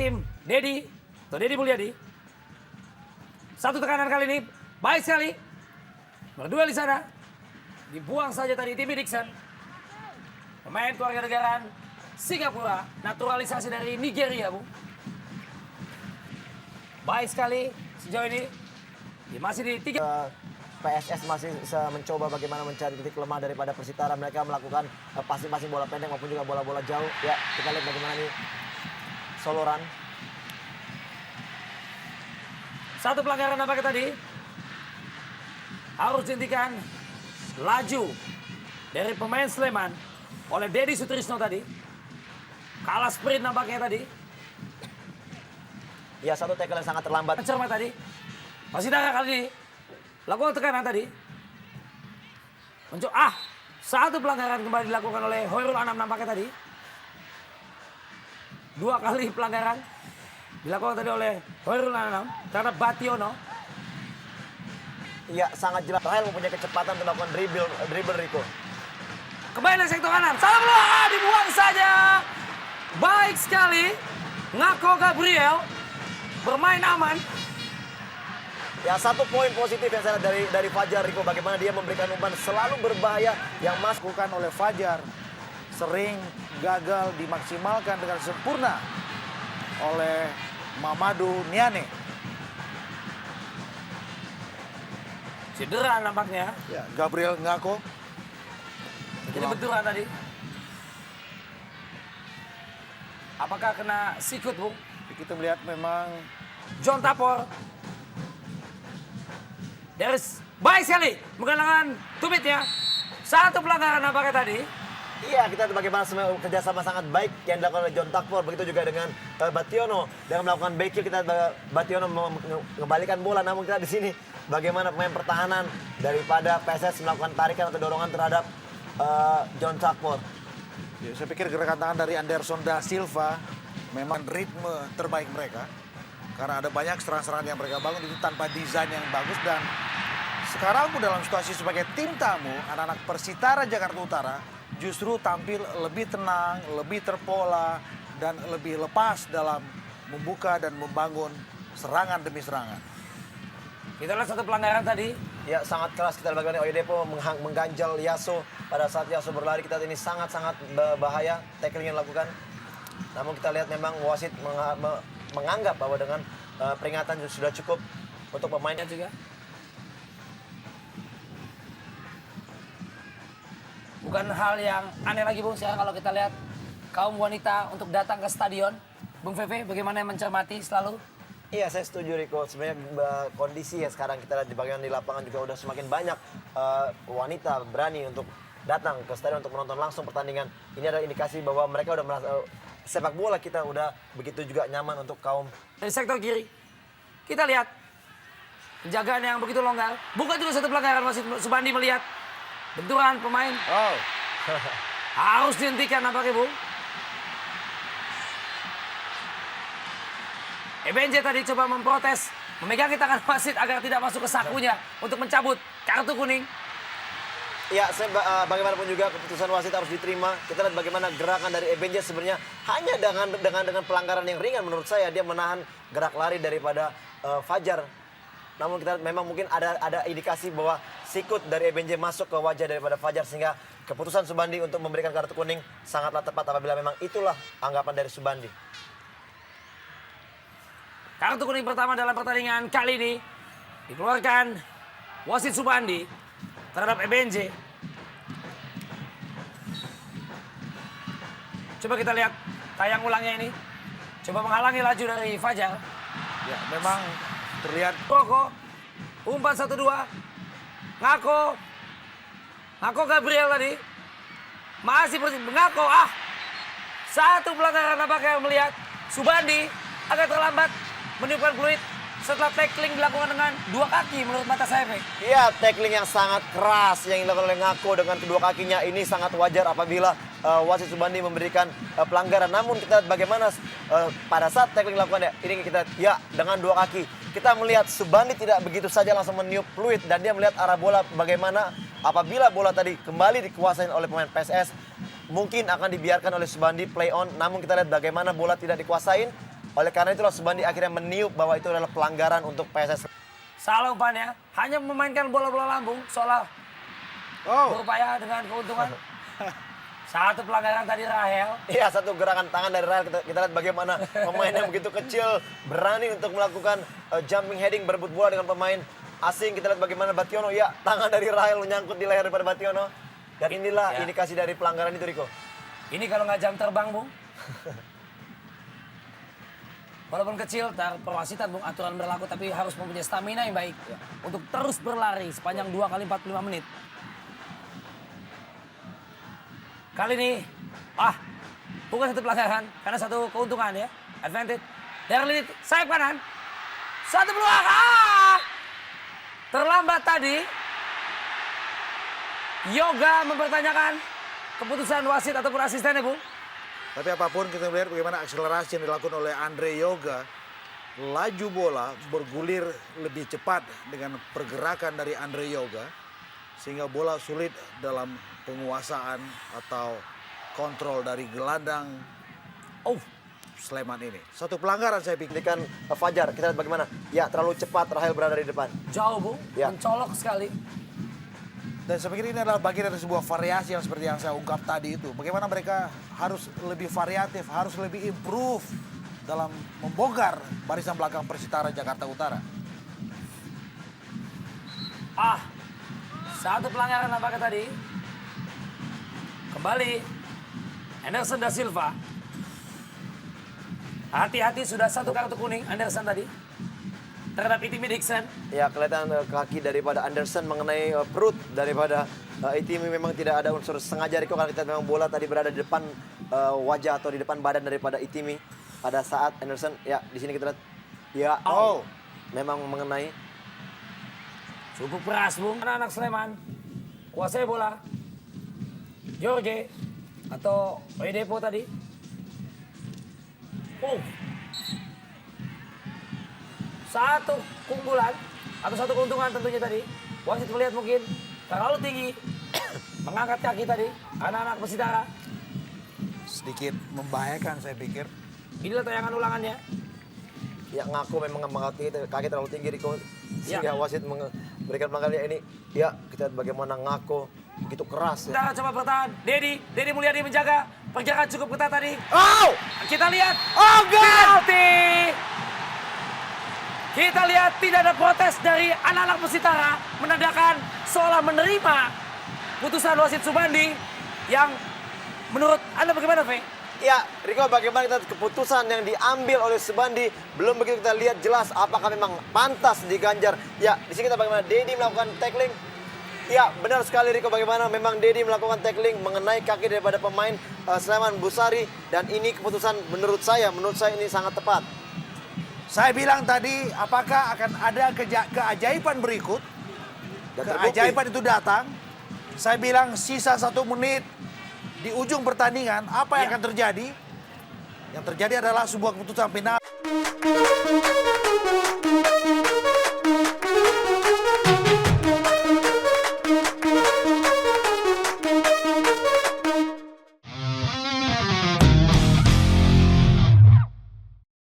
tim Dedi, atau Dedi Mulyadi. Satu tekanan kali ini, baik sekali. Berduel di sana. Dibuang saja tadi tim Dixon. Pemain keluarga negaraan Singapura, naturalisasi dari Nigeria, Bu. Baik sekali sejauh ini. Dia masih di 3. PSS masih mencoba bagaimana mencari titik lemah daripada Persitara. Mereka melakukan passing-passing bola pendek maupun juga bola-bola jauh. Ya, kita lihat bagaimana nih soloran. Satu pelanggaran nampaknya tadi. Harus dihentikan. Laju dari pemain Sleman oleh Dedi Sutrisno tadi. Kalah sprint nampaknya tadi. Ya, satu tackle yang sangat terlambat. Cermat tadi. Persitara kali ini lakukan tekanan tadi. Satu pelanggaran kembali dilakukan oleh Hoirul Anam nampaknya tadi. 2 kali pelanggaran dilakukan tadi oleh Hoirul Anam terhadap Bationo. Ya, sangat jelas. Rahel mempunyai kecepatan untuk melakukan dribble Rico. Kembali dari sektor kanan. Salah keluar, dibuang saja. Baik sekali. Ngako Gabriel bermain aman. Ya, satu poin positif yang saya lihat dari Fajar Rico, bagaimana dia memberikan umpan selalu berbahaya yang Lakukan oleh Fajar sering gagal dimaksimalkan dengan sempurna oleh Mamadou Niane. Cedera nampaknya. Ya, Gabriel Ngako. Jadi benturan tadi. Apakah kena sikut, Bu? Kita melihat memang John Tapor. Baik sekali menggunakan tumitnya. Satu pelanggaran nampaknya tadi. Iya, kita lihat bagaimana kerjasama sangat baik yang dilakukan oleh John Takfor. Begitu juga dengan Bationo. Dengan melakukan back kill, kita Bationo mengembalikan bola. Namun kita di sini bagaimana pemain pertahanan daripada PSS melakukan tarikan atau dorongan terhadap John Takfor. ya, saya pikir gerakan tangan dari Anderson da Silva memang ritme terbaik mereka. Karena ada banyak serangan-serangan yang mereka bangun itu tanpa desain yang bagus. Dan sekarang pun dalam situasi sebagai tim tamu, anak-anak Persitara Jakarta Utara justru tampil lebih tenang, lebih terpola, dan lebih lepas dalam membuka dan membangun serangan demi serangan. Kita lihat satu pelanggaran tadi. Ya, sangat keras kita lihat bagaimana Oyedepo mengganjal Yaso. Pada saat Yaso berlari, kita lihat ini sangat-sangat bahaya tackling yang dilakukan. Namun kita lihat memang wasit menganggap bahwa dengan peringatan sudah cukup untuk pemainnya juga. Bukan hal yang aneh lagi, Bung. Sekarang kalau kita lihat kaum wanita untuk datang ke stadion. Bung Feve, bagaimana mencermati selalu? Iya, saya setuju Riko. Sebenarnya kondisi yang sekarang kita lihat di bagian di lapangan juga udah semakin banyak wanita berani untuk datang ke stadion untuk menonton langsung pertandingan. Ini adalah indikasi bahwa mereka udah merasa sepak bola kita udah begitu juga nyaman untuk kaum. Dari sektor kiri, kita lihat penjagaan yang begitu longgar. Bukan juga satu pelanggaran, wasit Subandi melihat benturan pemain. Oh, Harus dihentikan nampaknya, Bu. EBNJ tadi coba memprotes, memegangi tangan wasit agar tidak masuk ke sakunya untuk mencabut kartu kuning. Ya, bagaimanapun juga keputusan wasit harus diterima. Kita lihat bagaimana gerakan dari EBNJ sebenarnya hanya dengan pelanggaran yang ringan menurut saya. Dia menahan gerak lari daripada Fajar. Namun kita memang mungkin ada indikasi bahwa sikut dari EBNJ masuk ke wajah daripada Fajar, sehingga keputusan Subandi untuk memberikan kartu kuning sangatlah tepat apabila memang itulah anggapan dari Subandi. Kartu kuning pertama dalam pertandingan kali ini dikeluarkan wasit Subandi terhadap EBNJ. Coba kita lihat tayang ulangnya ini. Coba menghalangi laju dari Fajar. ya memang terlihat Koko, umpan 1-2. Ngako Gabriel tadi. Masih Ngako, satu pelanggaran nampaknya melihat Subandi agak terlambat meniupkan peluit setelah tackling dilakukan dengan 2 kaki menurut mata saya, Pak. Iya, tackling yang sangat keras yang dilakukan oleh Ngako dengan kedua kakinya ini sangat wajar apabila wasit Subandi memberikan pelanggaran. Namun kita lihat bagaimana pada saat tackling dilakukan ini kita dengan 2 kaki. Kita melihat Subandi tidak begitu saja langsung meniup peluit dan dia melihat arah bola bagaimana apabila bola tadi kembali dikuasai oleh pemain PSS mungkin akan dibiarkan oleh Subandi play on. Namun kita lihat bagaimana bola tidak dikuasain. Oleh karena itulah Subandi akhirnya meniup bahwa itu adalah pelanggaran untuk PSS. Salah umpannya, hanya memainkan bola-bola lambung, seolah berupaya dengan keuntungan. Satu pelanggaran tadi Rahel. Iya, satu gerakan tangan dari Rahel. Kita lihat bagaimana pemain yang begitu kecil berani untuk melakukan jumping heading, berebut bola dengan pemain asing. Kita lihat bagaimana Bationo, ya tangan dari Rahel menyangkut di leher daripada Bationo. Dan inilah indikasi dari pelanggaran itu, Riko. Ini kalau nggak jam terbang, Bung. Walaupun kecil, perwasitan, Bung, aturan berlaku, tapi harus mempunyai stamina yang baik untuk terus berlari sepanjang 2 kali 45 menit. Kali ini, bukan satu pelanggaran, karena satu keuntungan ya, advantage. Derlit, sayap kanan, satu peluang, terlambat tadi. Yoga mempertanyakan keputusan wasit ataupun asistennya, Bung. Tapi apapun kita melihat bagaimana akselerasi yang dilakukan oleh Andre Yoga. Laju bola bergulir lebih cepat dengan pergerakan dari Andre Yoga. Sehingga bola sulit dalam penguasaan atau kontrol dari gelandang Sleman ini. Satu pelanggaran saya pikir. Ini kan Fajar, kita lihat bagaimana. Ya, terlalu cepat Rahel berada di depan. Jauh, Bung, Ya. mencolok sekali. Dan saya pikir ini adalah bagian dari sebuah variasi yang seperti yang saya ungkap tadi itu. Bagaimana mereka harus lebih variatif, harus lebih improve dalam membongkar barisan belakang Persitara Jakarta Utara. Satu pelanggaran nampaknya tadi. Kembali Anderson da Silva. Hati-hati, sudah satu kartu kuning Anderson tadi terhadap Itimi Dixon. Ya, kelihatan kaki daripada Anderson mengenai perut daripada Itimi. Memang tidak ada unsur sengaja, Riko, karena kita memang bola tadi berada di depan wajah atau di depan badan daripada Itimi pada saat Anderson. Ya, di sini kita lihat. Ya, memang mengenai. Cukup keras, Bung. Anak-anak Sleman kuasai bola. Jorge atau Oyedepo tadi. Satu keunggulan atau satu keuntungan tentunya tadi. Wasit melihat mungkin terlalu tinggi. Mengangkat kaki tadi anak-anak Persitara. Sedikit membahayakan saya pikir. Inilah tayangan ulangannya. Ya, ngaku memang mengangkat kaki terlalu tinggi, Riko. Sehingga Ya. wasit memberikan pelanggaran ini. Ya, kita lihat bagaimana ngaku begitu keras. Ya. Kita coba bertahan. Dedi Mulyadi menjaga. Pergerakan cukup ketat tadi. Kita lihat. Penalti. Kita lihat tidak ada protes dari anak-anak Persitara. Menandakan seolah menerima putusan wasit Subandi yang menurut Anda bagaimana, Fe? Ya, Riko, bagaimana kita keputusan yang diambil oleh Subandi belum begitu kita lihat jelas apakah memang pantas diganjar. Ya, di sini kita bagaimana Dedi melakukan tackling. Ya, benar sekali, Riko, bagaimana memang Dedi melakukan tackling mengenai kaki daripada pemain Sleman Busari, dan ini keputusan menurut saya ini sangat tepat. Saya bilang tadi, apakah akan ada keajaiban berikut? Dan terbukti. Keajaiban itu datang. Saya bilang sisa 1 menit di ujung pertandingan, apa yang akan terjadi? Yang terjadi adalah sebuah keputusan penalti.